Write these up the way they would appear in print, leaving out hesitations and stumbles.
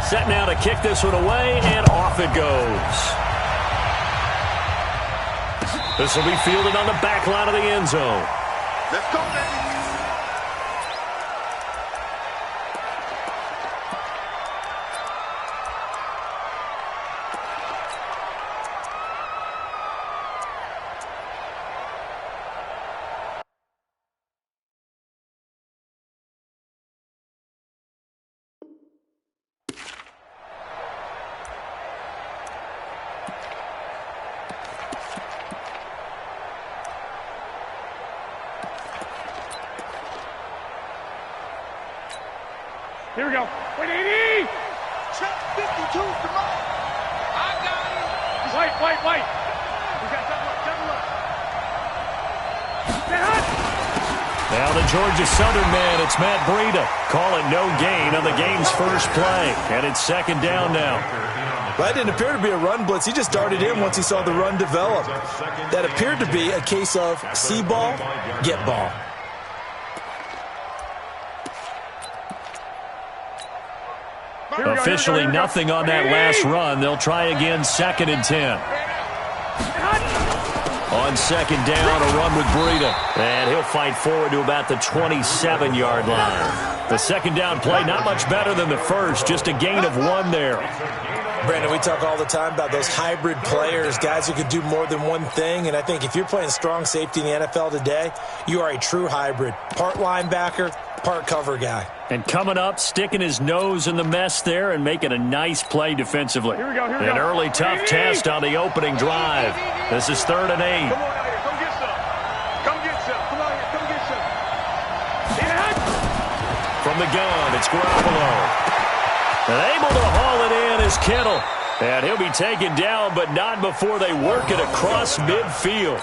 Set now to kick this one away, and off it goes. This will be fielded on the back line of the end zone. Let's go, baby. Here we go. 180! Check 52, come on. I got it. White. We got double up. Stay hot. Now the Georgia Southern man, it's Matt Breida. Call it no gain on the game's first play. And it's second down now. That didn't appear to be a run blitz. He just darted in once he saw the run develop. That appeared to be a case of see ball, get ball. Officially nothing on that last run. They'll try again, 2nd and 10. On second down, a run with Breida. And he'll fight forward to about the 27-yard line. The second down play, not much better than the first, just a gain of 1 there. Brandon, we talk all the time about those hybrid players, guys who could do more than one thing. And I think if you're playing strong safety in the NFL today, you are a true hybrid. Part linebacker, part cover guy. And coming up, sticking his nose in the mess there and making a nice play defensively. Here we go. An early tough test on the opening drive. This is 3rd and 8. Come on out here. Come get some. Come get some. Come out here. Come get some. From the gun, it's Garoppolo. And able to haul it in is Kittle. And he'll be taken down, but not before they work it across midfield.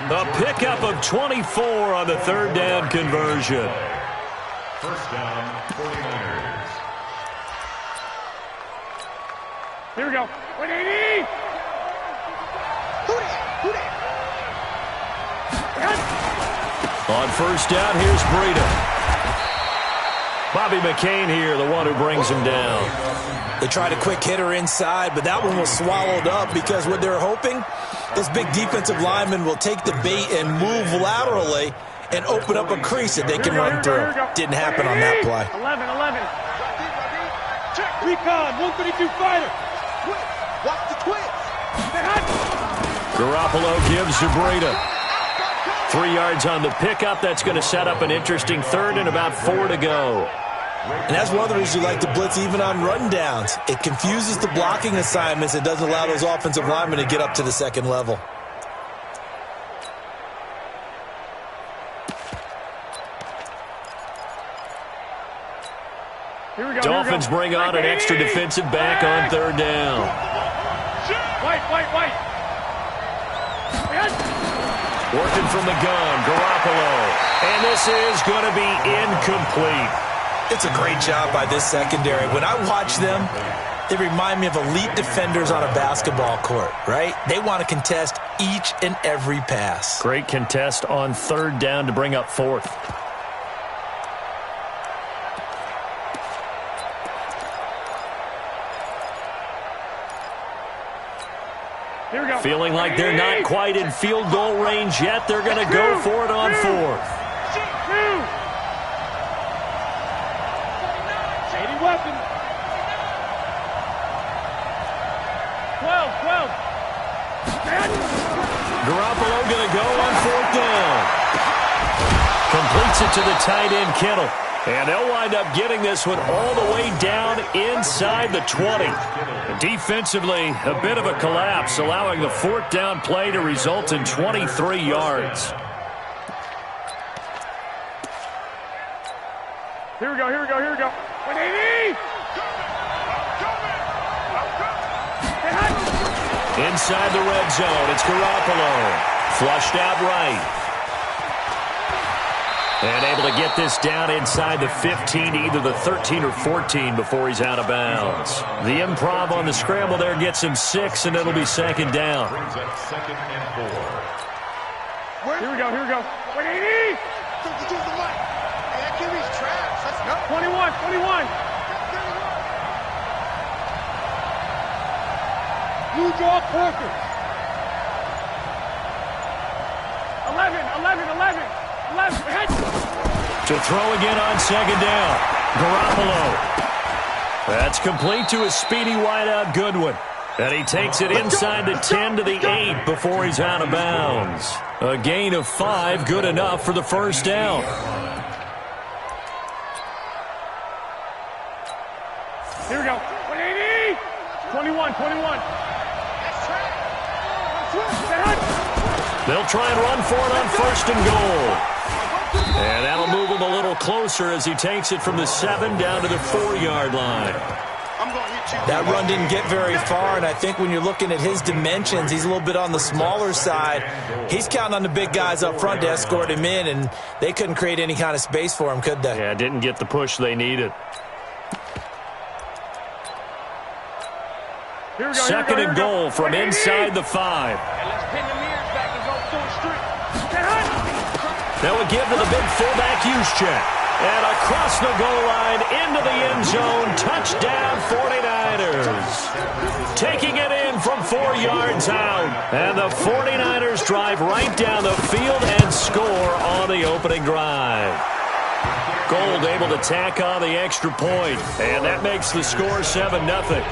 A pickup of 24 on the 3rd down conversion. First down, 49ers. Here we go. 180! Who that? On first down, here's Breida. Bobby McCain here, the one who brings him down. They tried a quick hitter inside, but that one was swallowed up because what they're hoping, those big defensive linemen will take the bait and move laterally and open up a crease that they can run through. Didn't happen on that play. 11. Check. Recon, 132 fighter. Watch the twist. Garoppolo gives to Breida. 3 yards on the pickup. That's going to set up an interesting 3rd and about 4 to go. And that's one of the reasons you like to blitz even on rundowns. It confuses the blocking assignments. It doesn't allow those offensive linemen to get up to the second level. Here we go. Dolphins bring on an extra defensive back on 3rd down. White. Working from the gun, Garoppolo. And this is going to be incomplete. It's a great job by this secondary. When I watch them, they remind me of elite defenders on a basketball court, right? They want to contest each and every pass. Great contest on 3rd down to bring up 4th. Here we go. Feeling like they're not quite in field goal range yet. They're going to go for it on 4th. Shady weapon. 12. Garoppolo going to go on 4th down. Completes it to the tight end, Kittle. And they'll wind up getting this one all the way down inside the 20. Defensively, a bit of a collapse, allowing the 4th down play to result in 23 yards. Here we go. 180! Inside the red zone, it's Garoppolo. Flushed out right. And able to get this down inside the 15, either the 13 or 14 before he's out of bounds. The improv on the scramble there gets him 6, and it'll be 2nd down. Brings up 2nd and 4. Here we go. 180! 21. You draw quarters. 11. To throw again on second down. Garoppolo. That's complete to a speedy wideout Goodwin. And he takes it inside the 10 to the 8 before he's out of bounds. A gain of 5, good enough for the first down. Here we go. 180. 21. They'll try and run for it on first and goal. And that'll move him a little closer as he takes it from the 7 down to the 4-yard line. That run didn't get very far, and I think when you're looking at his dimensions, he's a little bit on the smaller side. He's counting on the big guys up front to escort him in, and they couldn't create any kind of space for him, could they? Yeah, didn't get the push they needed. Second and goal from inside the 5. That would give to the big fullback Juszczyk. And across the goal line into the end zone. Touchdown 49ers. Taking it in from 4 yards out. And the 49ers drive right down the field and score on the opening drive. Gold able to tack on the extra point. And that makes the score 7-0.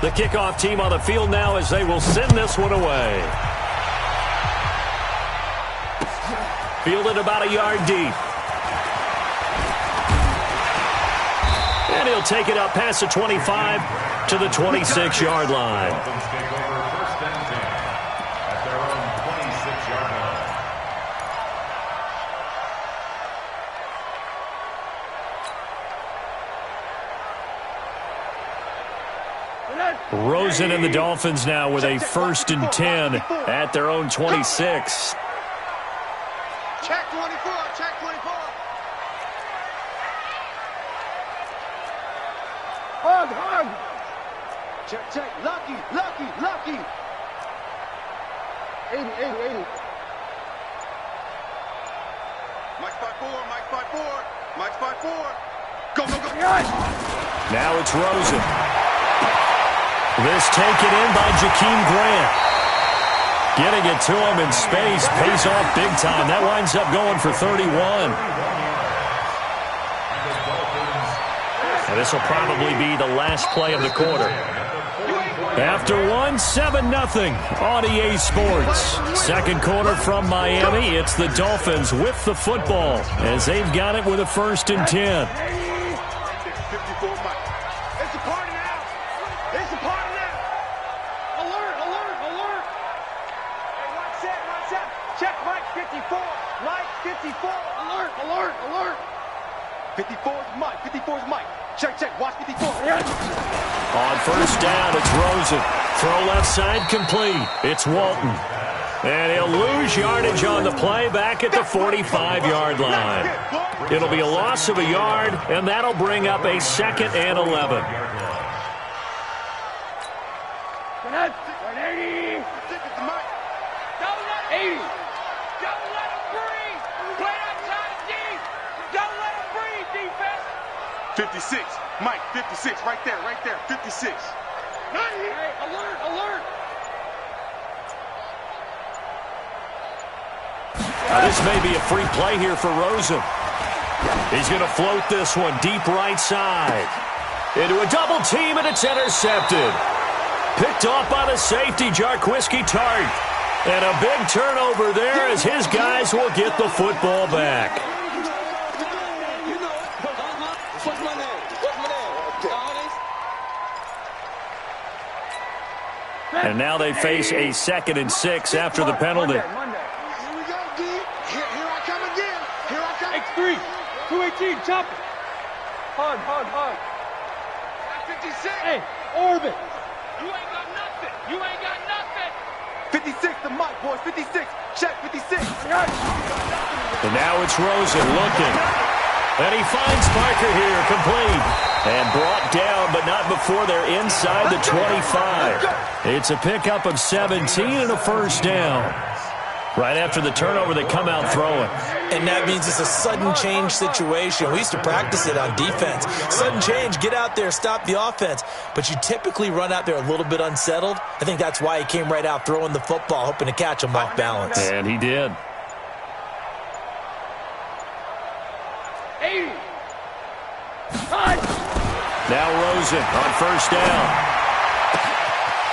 The kickoff team on the field now as they will send this one away. Fielded about a yard deep. And he'll take it up past the 25 to the 26-yard line. Rosen and the Dolphins now with a 1st and 10 at their own 26. Check 24. Hug. Check. Lucky. 80. Mike 5-4. Go. Now it's Rosen. This taken in by Jakeem Grant. Getting it to him in space pays off big time. That winds up going for 31. And this will probably be the last play of the quarter. After 7-0 on EA Sports. Second quarter from Miami. It's the Dolphins with the football as they've got it with a 1st and 10. Check Mike 54. Mike 54. Alert. 54's Mike. Check. Watch 54. On first down, it's Rosen. Throw left side complete. It's Walton. And he'll lose yardage on the play back at the 45-yard line. It'll be a loss of a yard, and that'll bring up a 2nd and 11. 180. 80. Don't let him breathe. Play outside deep. Don't let him breathe, defense. 56. Mike, 56. Right there. 56. Hey, alert. Now this may be a free play here for Rosen. He's going to float this one deep right side. Into a double team, and it's intercepted. Picked off by the safety, Jarquiski Tart. And a big turnover there as his guys will get the football back. And now they face a 2nd and 6 after the penalty. Here we go, D. Here I come again. X3. 218, chop it. Hug. 56. Hey, orbit. You ain't got nothing. 56. the mic, boys. 56. Check 56. And now it's Rosen looking. And he finds Parker here, complete. And brought down, but not before they're inside the 25. It's a pickup of 17 and a first down. Right after the turnover, they come out throwing. And that means it's a sudden change situation. We used to practice it on defense. Sudden change, get out there, stop the offense. But you typically run out there a little bit unsettled. I think that's why he came right out throwing the football, hoping to catch him off balance. And he did. Now Rosen on first down.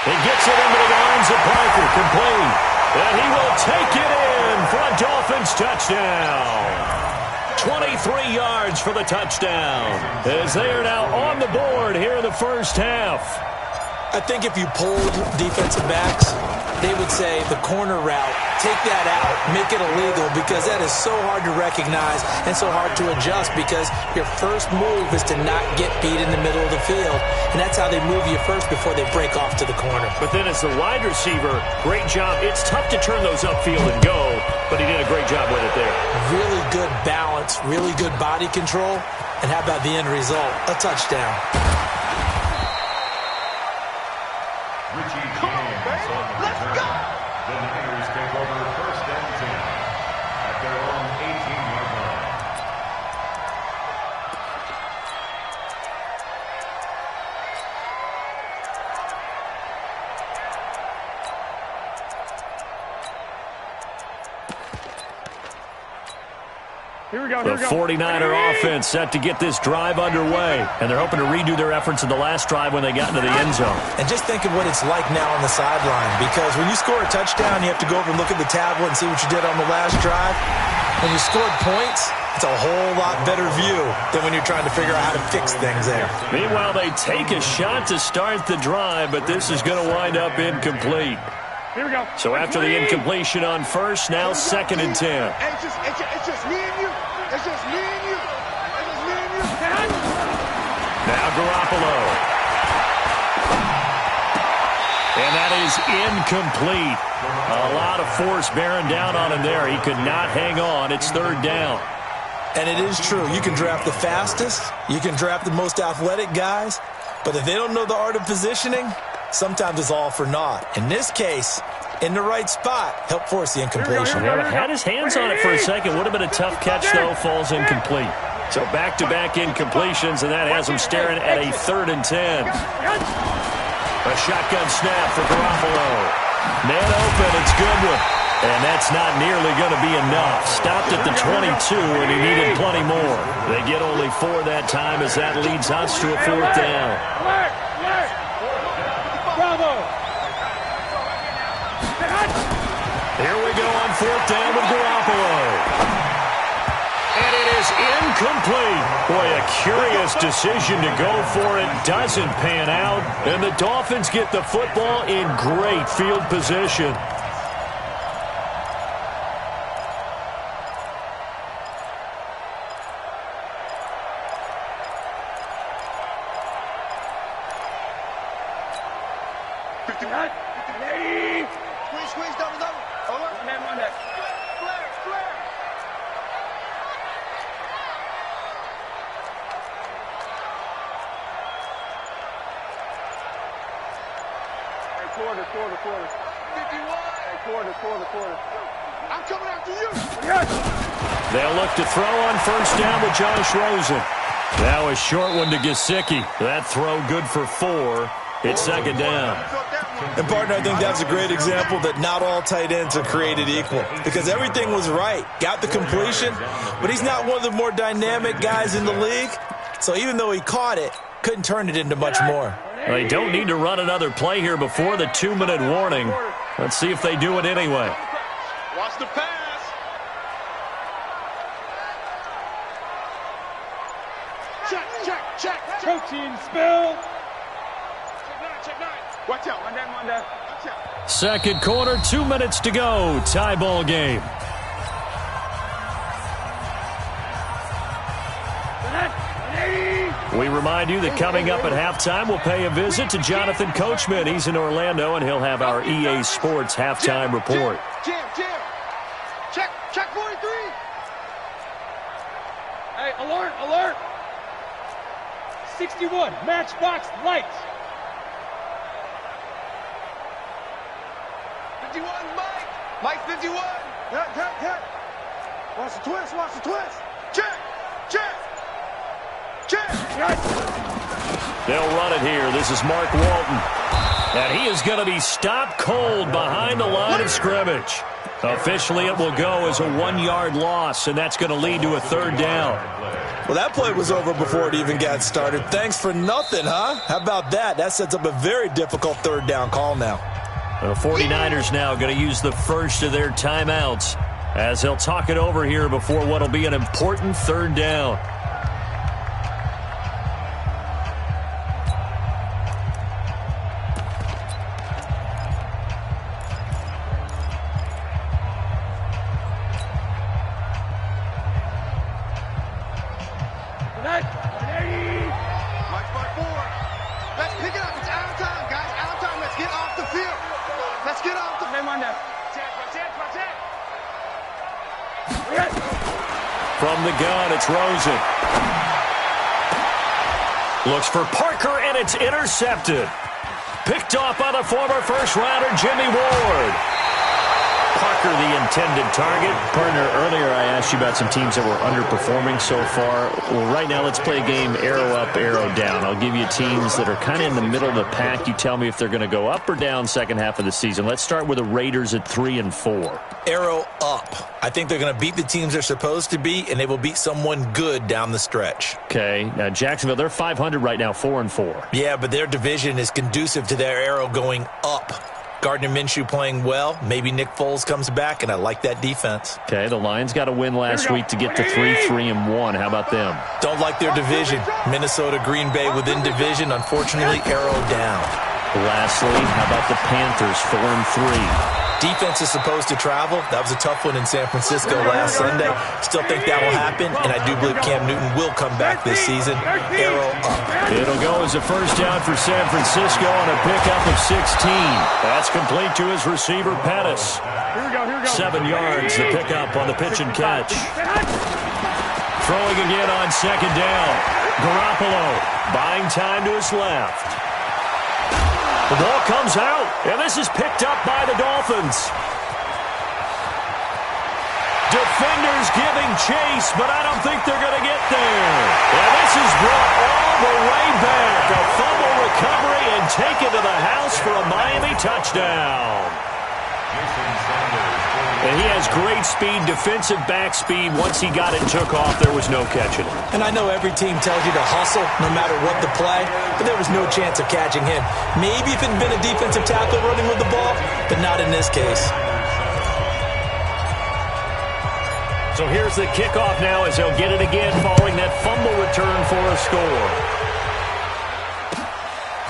He gets it into the arms of Parker, complete. And he will take it in for a Dolphins touchdown. 23 yards for the touchdown, as they are now on the board here in the first half. I think if you polled defensive backs, they would say the corner route, take that out, make it illegal, because that is so hard to recognize and so hard to adjust, because your first move is to not get beat in the middle of the field, and that's how they move you first before they break off to the corner. But then as the wide receiver, great job. It's tough to turn those upfield and go, but he did a great job with it there. Really good balance, really good body control, and how about the end result? A touchdown. Come on, baby. Let's go. The Niners take over first and 10 at their own 18-yard line. Here we go. The 49er offense set to get this drive underway, and they're hoping to redo their efforts in the last drive when they got into the end zone. And just think of what it's like now on the sideline, because when you score a touchdown, you have to go over and look at the tablet and see what you did on the last drive. When you scored points, it's a whole lot better view than when you're trying to figure out how to fix things there. Meanwhile, they take a shot to start the drive, but this is going to wind up incomplete. Here we go. So after the incompletion on first, now second and 10. It's just me and you. It's just me and you. It's just me and you. Now Garoppolo. And that is incomplete. A lot of force bearing down on him there. He could not hang on. It's third down. And it is true. You can draft the fastest. You can draft the most athletic guys. But if they don't know the art of positioning, sometimes it's all for naught. In this case, in the right spot, help force the incompletion. Yeah, had his hands on it for a second. Would have been a tough catch, though. Falls incomplete. So back-to-back incompletions, and that has him staring at a third and 10. A shotgun snap for Garoppolo. Man open, it's Goodwin. And that's not nearly going to be enough. Stopped at the 22, and he needed plenty more. They get only 4 that time, as that leads us to a fourth down. Bravo. Here we go on fourth down with Garoppolo. And it is incomplete. Boy, a curious decision to go for it. Doesn't pan out. And the Dolphins get the football in great field position. Squeeze, double. Over. On that. Flare. Quarter. 51. Quarter. I'm coming after you. They'll look to throw on first down with Josh Rosen. Now a short one to Gesicki. That throw good for 4. It's second down. And, partner, I think that's a great example that not all tight ends are created equal, because everything was right. Got the completion, but he's not one of the more dynamic guys in the league. So even though he caught it, couldn't turn it into much more. They don't need to run another play here before the 2-minute warning. Let's see if they do it anyway. Watch the pass. Check. Protein spill. Check 9. Watch out. One down. Watch out. Second quarter, 2 minutes to go. Tie ball game. We remind you that coming up at halftime, we'll pay a visit to Jonathan Coachman. He's in Orlando, and he'll have our EA Sports halftime report. Jam. Check 43. Hey, alert. 61, matchbox lights. 51, Mike 51. Cut. Watch the twist. Check. They'll run it here. This is Mark Walton. And he is going to be stopped cold behind the line of scrimmage. Officially, it will go as a 1-yard loss, and that's going to lead to a third down. Well, that play was over before it even got started. Thanks for nothing, huh? How about that? That sets up a very difficult third down call now. The 49ers now going to use the first of their timeouts as they'll talk it over here before what will be an important third down. From the gun, it's Rosen. Looks for Parker, and it's intercepted. Picked off by the former first-rounder, Jimmy Ward. Parker, the intended target. Partner, earlier I asked you about some teams that were underperforming so far. Well, right now, let's play a game arrow up, arrow down. I'll give you teams that are kind of in the middle of the pack. You tell me if they're going to go up or down second half of the season. Let's start with the Raiders at 3-4. Arrow up. I think they're going to beat the teams they're supposed to beat, and they will beat someone good down the stretch. Okay. Now, Jacksonville, they're 500 right now, 4-4. Yeah, but their division is conducive to their arrow going up. Gardner Minshew playing well. Maybe Nick Foles comes back, and I like that defense. Okay, the Lions got a win last week to get to 3-1. How about them? Don't like their division. Minnesota, Green Bay within division. Unfortunately, arrow down. Lastly, how about the Panthers, 4-3? Defense is supposed to travel. That was a tough one in San Francisco last Sunday. Still think that will happen, and I do believe Cam Newton will come back this season. Arrow up. It'll go as a first down for San Francisco on a pickup of 16. That's complete to his receiver, Pettis. 7 yards, the pickup on the pitch and catch. Throwing again on second down. Garoppolo buying time to his left. The ball comes out, and this is picked up by the Dolphins. Defenders giving chase, but I don't think they're going to get there. And this is brought all the way back. A fumble recovery and taken to the house for a Miami touchdown. And he has great speed, defensive back speed. Once he got it and took off, there was no catching it. And I know every team tells you to hustle no matter what the play, but there was no chance of catching him. Maybe if it had been a defensive tackle running with the ball, but not in this case. So here's the kickoff now as they'll get it again following that fumble return for a score.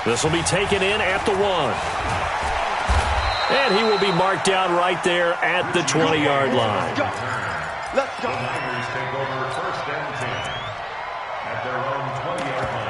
This will be taken in at the 1. And he will be marked down right there at the 20-yard line. Let's go. The Niners take over first and 10 at their own 20-yard line.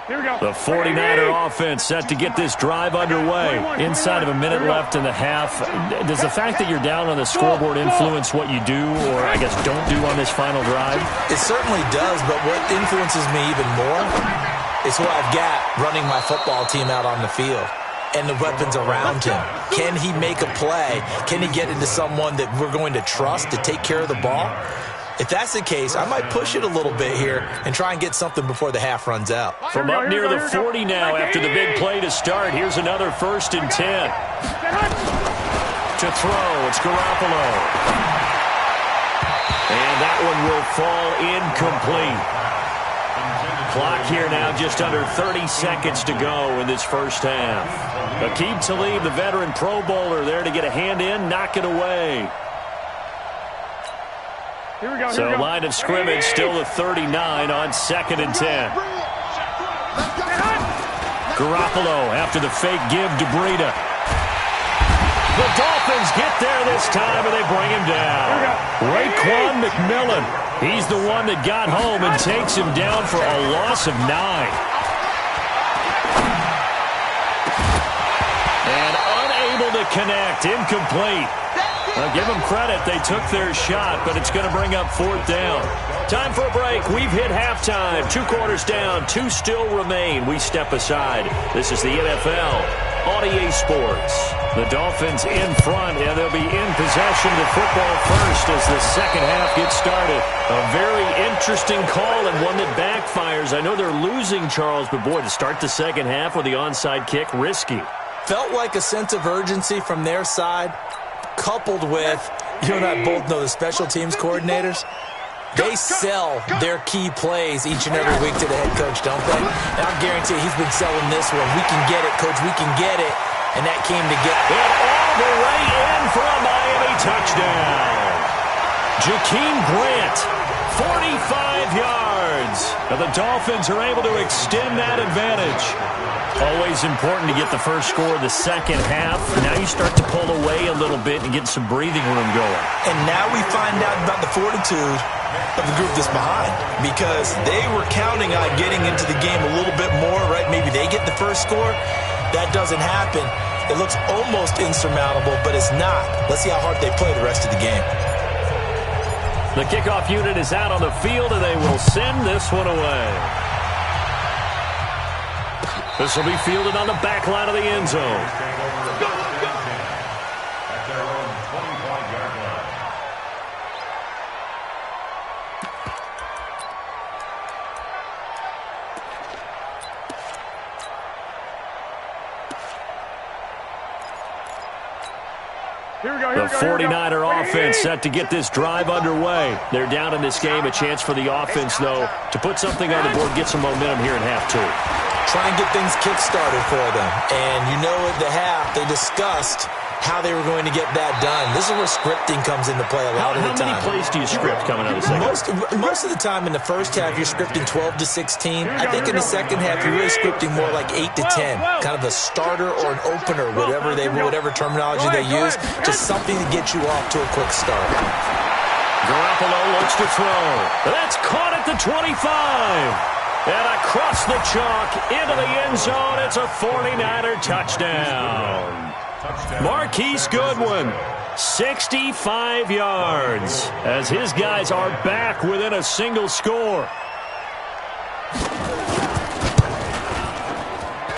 Here we go. The 49er offense set to get this drive underway. Inside of a minute left in the half. Does the fact that you're down on the scoreboard influence what you do or, I guess, don't do on this final drive? It certainly does, but what influences me even more is who I've got running my football team out on the field and the weapons around him. Can he make a play? Can he get into someone that we're going to trust to take care of the ball? If that's the case, I might push it a little bit here and try and get something before the half runs out. From up near the 40 now after the big play to start. Here's another 1st and 10. To throw, it's Garoppolo. And that one will fall incomplete. Clock here now just under 30 seconds to go in this first half. Aqib Talib, the veteran Pro Bowler, there to get a hand in, knock it away. Here we go. So line of scrimmage still the 39 on 2nd and 10. Garoppolo after the fake give to Breida. The Dolphins get there this time, and they bring him down. Raekwon McMillan, he's the one that got home and takes him down for a loss of 9. And unable to connect, incomplete. Now, give them credit. They took their shot, but it's going to bring up 4th down. Time for a break. We've hit halftime. 2 quarters down. 2 still remain. We step aside. This is the NFL on EA Sports. The Dolphins in front, and they'll be in possession of the football first as the second half gets started. A very interesting call and one that backfires. I know they're losing, Charles, but boy, to start the second half with the onside kick, risky. Felt like a sense of urgency from their side, coupled with, you and I both know the special teams coordinators, they sell their key plays each and every week to the head coach, don't they? And I guarantee he's been selling this one. We can get it, coach, we can get it. And that came to get it all the way in for a Miami touchdown. Jakeem Grant, 45 yards. Now the Dolphins are able to extend that advantage. Always important to get the first score of the second half. Now you start to pull away a little bit and get some breathing room going. And now we find out about the fortitude of the group that's behind, because they were counting on getting into the game a little bit more, right? Maybe they get the first score. That doesn't happen. It looks almost insurmountable, but it's not. Let's see how hard they play the rest of the game. The kickoff unit is out on the field, and they will send this one away. This will be fielded on the back line of the end zone. The 49er offense set to get this drive underway. They're down in this game. A chance for the offense, though, to put something on the board, get some momentum here in half 2. Try and get things kick-started for them. And you know at the half, they discussed how they were going to get that done. This is where scripting comes into play a lot of the time. How many plays do you script coming out of the second? Most of the time in the first half, you're scripting 12 to 16. I think in the second half, you're really scripting more like 8 to 10. Kind of a starter or an opener, whatever terminology they use, just something to get you off to a quick start. Garoppolo looks to throw. That's caught at the 25. And across the chalk into the end zone, it's a 49er touchdown. Marquise Goodwin, 65 yards, as his guys are back within a single score.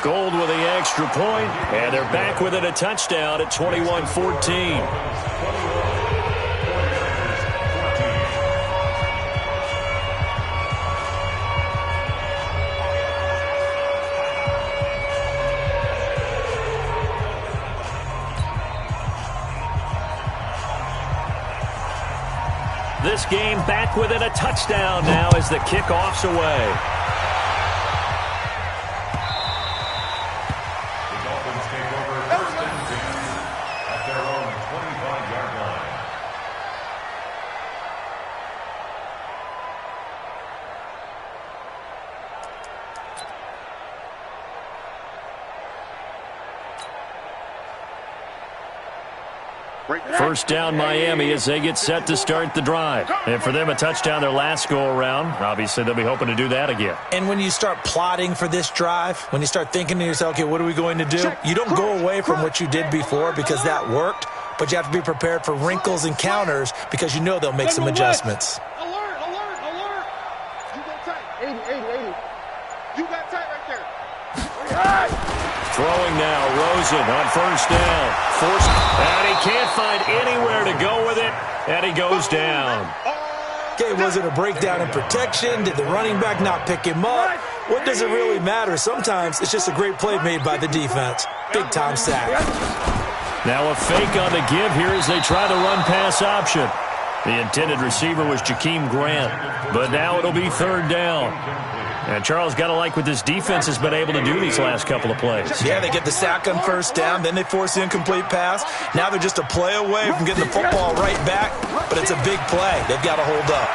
Gold with the extra point, and they're back within a touchdown at 21-14. This game back within a touchdown now as the kickoff's away. The Dolphins take over first and 10 at their own 25-yard line. First down Miami as they get set to start the drive. And for them, a touchdown their last go-around. Obviously, they'll be hoping to do that again. And when you start plotting for this drive, when you start thinking to yourself, okay, what are we going to do? You don't go away from what you did before because that worked, but you have to be prepared for wrinkles and counters because you know they'll make some adjustments. Alert, alert, alert. You got tight. 80, 80, 80. You got tight right there. Throwing now, Rosen on first down. And he can't find anywhere to go with it, and he goes down. Okay, was it a breakdown in protection? Did the running back not pick him up? What does it really matter? Sometimes it's just a great play made by the defense. Big-time sack. Now a fake on the give here as they try the run-pass option. The intended receiver was Jakeem Grant, but now it'll be third down. And Charles, got to like what this defense has been able to do these last couple of plays. Yeah, they get the sack on first down, then they force the incomplete pass. Now they're just a play away from getting the football right back, but it's a big play. They've got to hold up.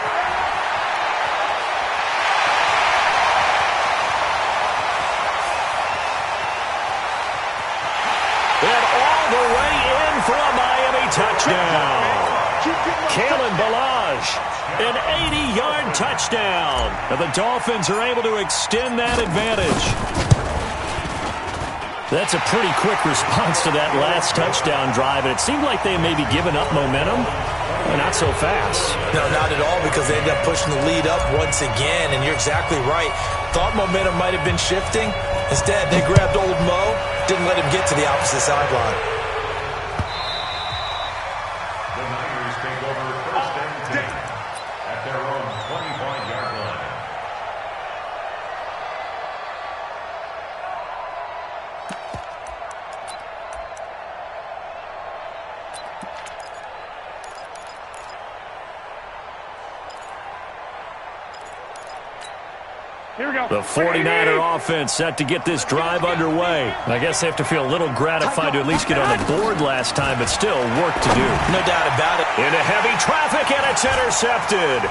And all the way in for Kalen Ballage, an 80-yard touchdown. And the Dolphins are able to extend that advantage. That's a pretty quick response to that last touchdown drive, and it seemed like they may be giving up momentum. Not so fast. No, not at all, because they ended up pushing the lead up once again, and you're exactly right. Thought momentum might have been shifting. Instead, they grabbed old Mo, didn't let him get to the opposite sideline. The Niners take over first and 10 at their own 25-yard line. Here we go. The 49er offense set to get this drive underway. I guess they have to feel a little gratified to at least get on the board last time, but still work to do. No doubt about it. Into heavy traffic, and it's intercepted.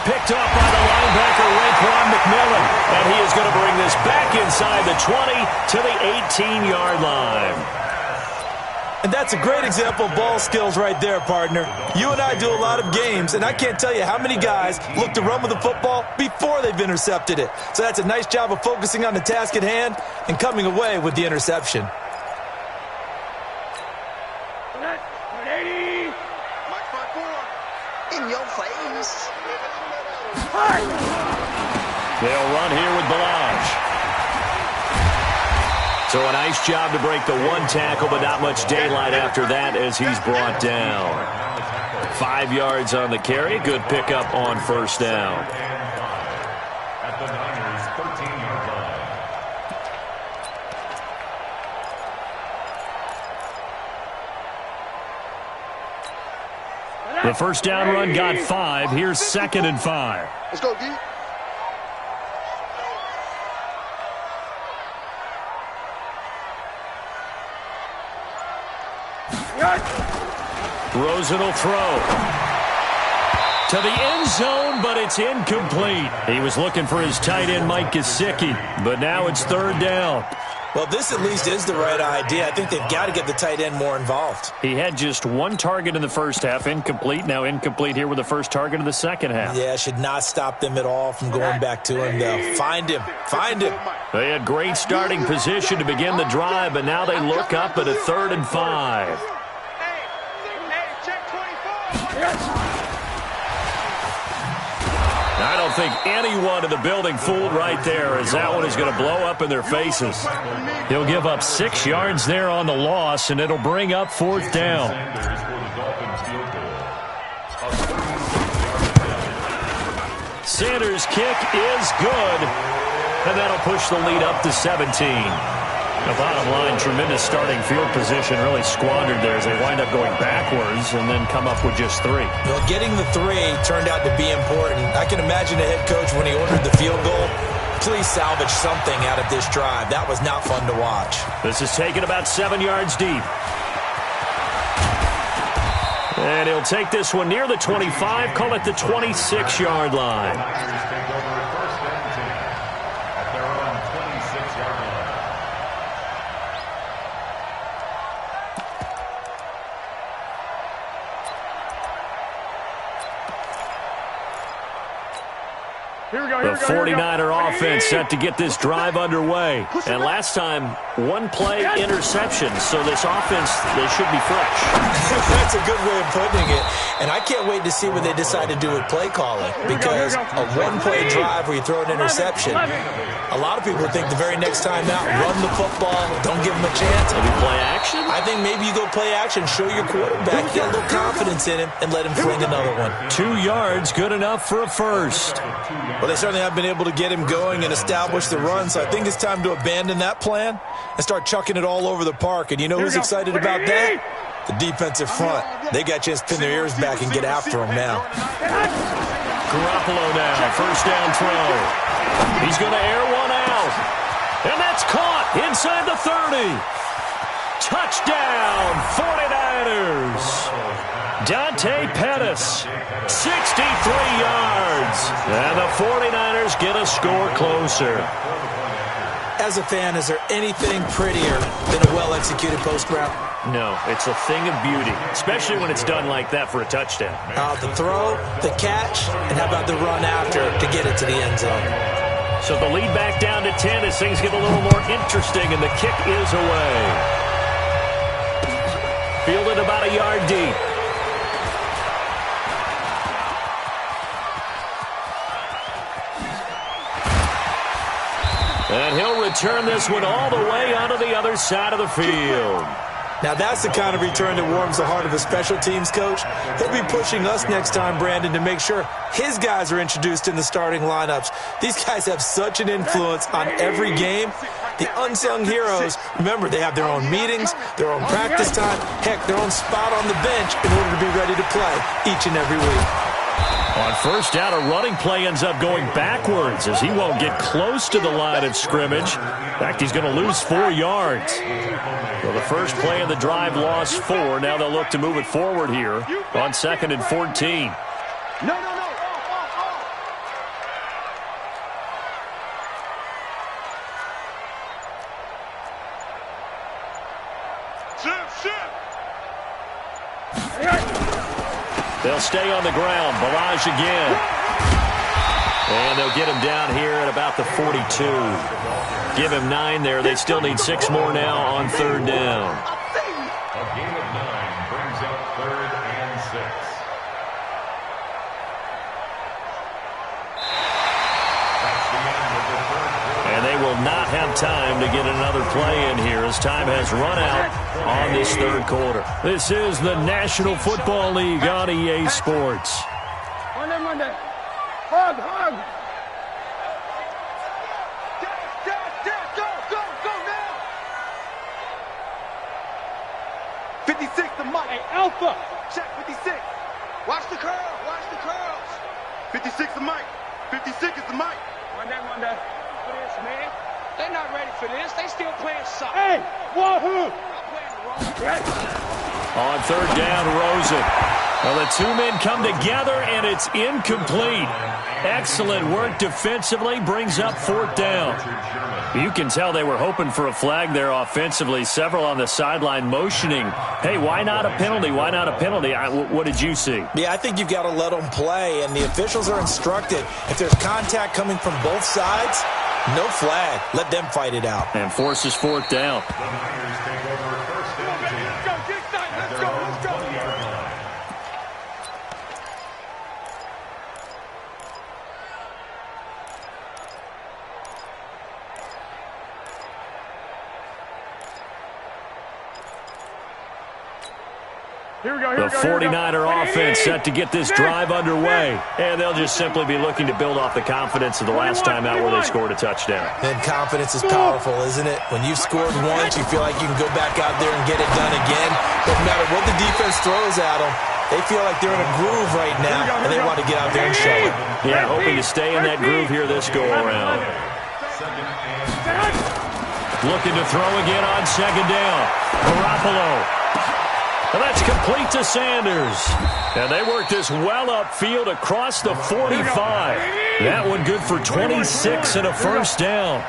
Picked up by the linebacker, Raekwon McMillan. And he is going to bring this back inside the 20 to the 18-yard line. And that's a great example of ball skills right there, partner. You and I do a lot of games, and I can't tell you how many guys look to run with the football before they've intercepted it. So that's a nice job of focusing on the task at hand and coming away with the interception. 180. In your face. They'll run here with Ballage. So a nice job to break the one tackle, but not much daylight after that as he's brought down. 5 yards on the carry. Good pickup on first down. At the Niners' 13-yard line. The first down run got 5. Here's 2nd and 5. Let's go, D. Rosen will throw to the end zone, but it's incomplete. He was looking for his tight end, Mike Gesicki, but now it's 3rd down. Well, this at least is the right idea. I think they've got to get the tight end more involved. He had just 1 target in the first half, incomplete. Now incomplete here with the first target of the second half. Yeah, should not stop them at all from going back to him, though. Find him. Find him. They had great starting position to begin the drive, but now they look up at a 3rd and 5. I don't think anyone in the building fooled right there, as that one is going to blow up in their faces. He'll give up 6 yards there on the loss, and it'll bring up 4th down. Sanders' kick is good, and that'll push the lead up to 17. The bottom line, tremendous starting field position, really squandered there as they wind up going backwards and then come up with just 3. Well, getting the 3 turned out to be important. I can imagine the head coach when he ordered the field goal. Please salvage something out of this drive. That was not fun to watch. This is taken about 7 yards deep. And he'll take this one near the 25, call it the 26-yard line. The 49er offense set to get this drive underway. And last time, 1-play interception. So this offense, they should be fresh. That's a good way of putting it. And I can't wait to see what they decide to do with play calling. Because a 1-play drive where you throw an interception, a lot of people think the very next time out, run the football, don't give them a chance. Maybe play action? I think maybe you go play action, show your quarterback, get a little confidence in him, and let him fling another one. 2 yards, good enough for a first. Well, they certainly have been able to get him going and establish the run, so I think it's time to abandon that plan and start chucking it all over the park. And you know who's excited about that? The defensive front. They got a chance to pin their ears back and get after him now. Garoppolo now, first down throw. He's going to air one out. And that's caught inside the 30. Touchdown, 49ers. Dante Pettis, 63 yards. And the 49ers get a score closer. As a fan, is there anything prettier than a well-executed post route? No, it's a thing of beauty, especially when it's done like that for a touchdown. The throw, the catch, and how about the run after to get it to the end zone? So the lead back down to 10 as things get a little more interesting, and the kick is away. Fielded about a yard deep. And he'll return this one all the way onto the other side of the field. Now that's the kind of return that warms the heart of a special teams coach. He'll be pushing us next time, Brandon, to make sure his guys are introduced in the starting lineups. These guys have such an influence on every game. The unsung heroes, remember, they have their own meetings, their own practice time, heck, their own spot on the bench in order to be ready to play each and every week. On first down, a running play ends up going backwards as he won't get close to the line of scrimmage. In fact, he's going to lose 4 yards. So the first play of the drive lost 4. Now they'll look to move it forward here on 2nd and 14. No. They'll stay on the ground. Balaj again. And they'll get him down here at about the 42. Give him 9 there. They still need 6 more now on 3rd down. A gain of 9 brings up 3rd and 6. That's the end of the 3rd quarter. And they will not have time to get another play in here as time has run out on this 3rd quarter. This is the National Football League on EA Sports. Monday. Hug. Go now. 56 the mic. Hey, Alpha. Check 56. Watch the curls. 56 the mic. 56 is the mic. Monday. For this, man. They're not ready for this. They still playing soccer. Hey, wahoo. On 3rd down, Rosen. Well, the 2 men come together, and it's incomplete. Excellent work defensively, brings up 4th down. You can tell they were hoping for a flag there offensively. Several on the sideline motioning, hey, why not a penalty? Why not a penalty? What did you see? Yeah, I think you've got to let them play, and the officials are instructed. If there's contact coming from both sides, no flag. Let them fight it out. And forces 4th down. The Niners take over 1st and 10. At their own 20-yard line. The 49er offense set to get this drive underway. And they'll just simply be looking to build off the confidence of the last time out where they scored a touchdown. And confidence is powerful, isn't it? When you've scored once, you feel like you can go back out there and get it done again. No matter what the defense throws at them, they feel like they're in a groove right now, and they want to get out there and show it. Yeah, hoping to stay in that groove here this go-around. Looking to throw again on 2nd down. Garoppolo. And that's complete to Sanders. And they work this well upfield across the 45. That one good for 26 and a first down.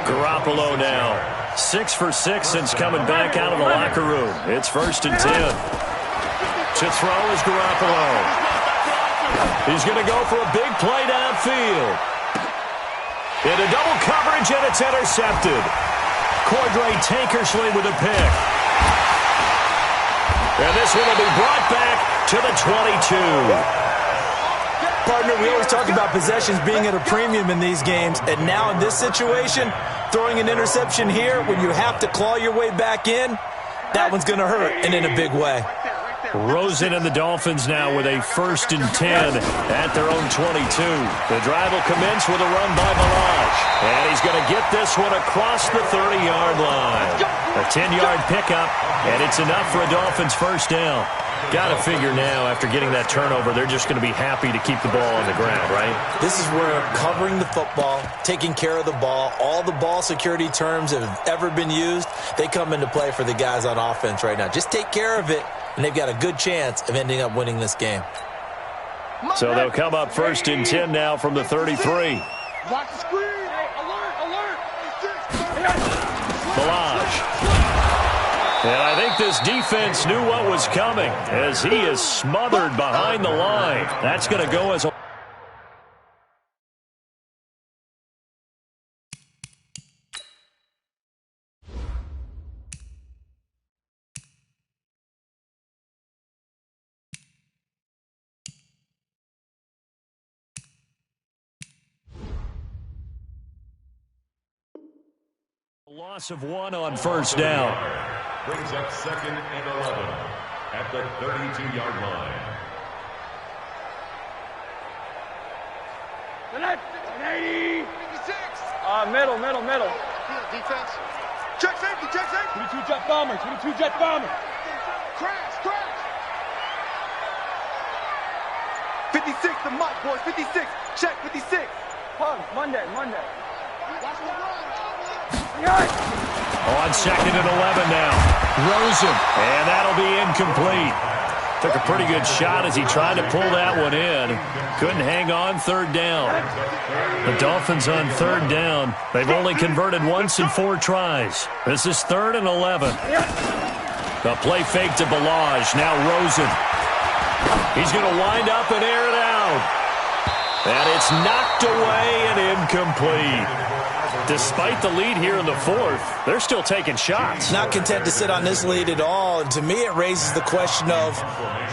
Garoppolo now 6 for 6 since coming back out of the locker room. It's 1st and 10. To throw is Garoppolo. He's going to go for a big play downfield. Into double coverage, and it's intercepted. Cordray Tankersley with a pick. And this one will be brought back to the 22. Partner, we always talk about possessions being at a premium in these games, and now in this situation, throwing an interception here when you have to claw your way back in, that one's going to hurt, and in a big way. Rosen and the Dolphins now with a 1st and 10 at their own 22. The drive will commence with a run by Balaj. And he's going to get this one across the 30-yard line. A 10-yard pickup, and it's enough for a Dolphins first down. Got to figure now, after getting that turnover, they're just going to be happy to keep the ball on the ground, right? This is where covering the football, taking care of the ball, all the ball security terms that have ever been used, they come into play for the guys on offense right now. Just take care of it, and they've got a good chance of ending up winning this game. So they'll come up 1st and 10 now from the 33. Watch the screen. Hey, alert. Balaj. And I think this defense knew what was coming as he is smothered behind the line. That's going to go as a loss of 1 on first down. Brings up 2nd and 11 at the 32-yard line. The left, 80. 56. Middle. Defense. Check safety. 22 jet bomber. Crash. 56, the mic, boys. 56. Check 56. Pug, Monday. Watch the run. On 2nd and 11 now. Rosen. And that'll be incomplete. Took a pretty good shot as he tried to pull that one in. Couldn't hang on 3rd down. The Dolphins on 3rd down. They've only converted once in 4 tries. This is 3rd and 11. The play fake to Balaj. Now Rosen. He's going to wind up and air it out. And it's knocked away and incomplete. Despite the lead here in the 4th, they're still taking shots. Not content to sit on this lead at all. And to me, it raises the question of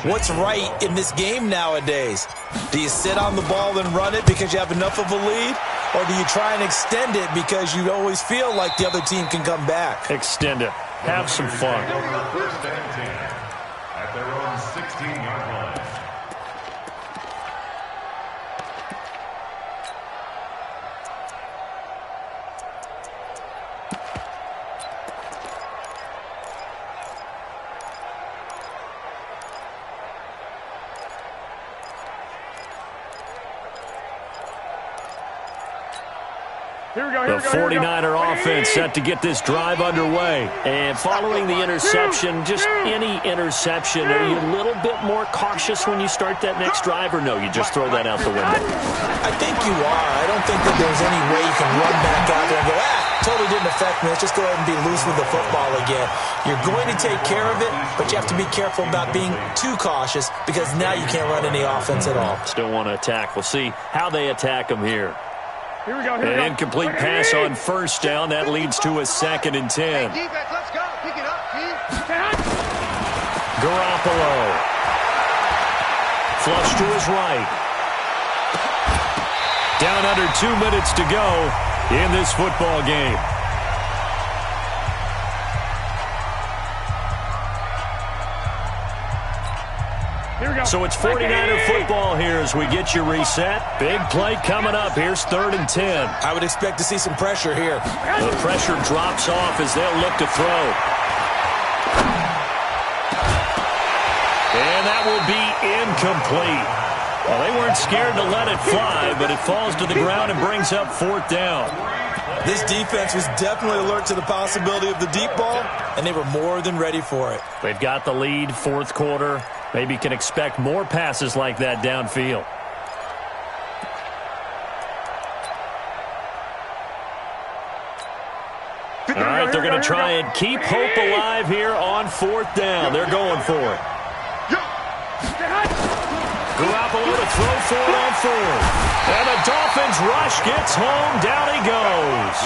what's right in this game nowadays. Do you sit on the ball and run it because you have enough of a lead? Or do you try and extend it because you always feel like the other team can come back? Extend it. Have some fun. 1st and 10 at their own 16-yard line. The 49er offense set to get this drive underway. And following the interception, just any interception, are you a little bit more cautious when you start that next drive, or no, you just throw that out the window? I think you are. I don't think that there's any way you can run back out there and go, totally didn't affect me. Let's just go ahead and be loose with the football again. You're going to take care of it, but you have to be careful about being too cautious because now you can't run any offense at all. Still want to attack. We'll see how they attack them here. Here we go. An incomplete pass on 1st down. That leads to a 2nd and 10. Defense, let's go. Pick it up, team. Garoppolo. Flush to his right. Down under 2 minutes to go in this football game. So it's 49er football here as we get you reset. Big play coming up. Here's 3rd and 10. I would expect to see some pressure here. The pressure drops off as they'll look to throw. And that will be incomplete. Well, they weren't scared to let it fly, but it falls to the ground and brings up 4th down. This defense was definitely alert to the possibility of the deep ball, and they were more than ready for it. They've got the lead, 4th quarter. Maybe can expect more passes like that downfield. All right, they're going to try and keep hope alive here on 4th down. They're going for it. Garoppolo to throw for it on 4th. And the Dolphins rush gets home. Down he goes.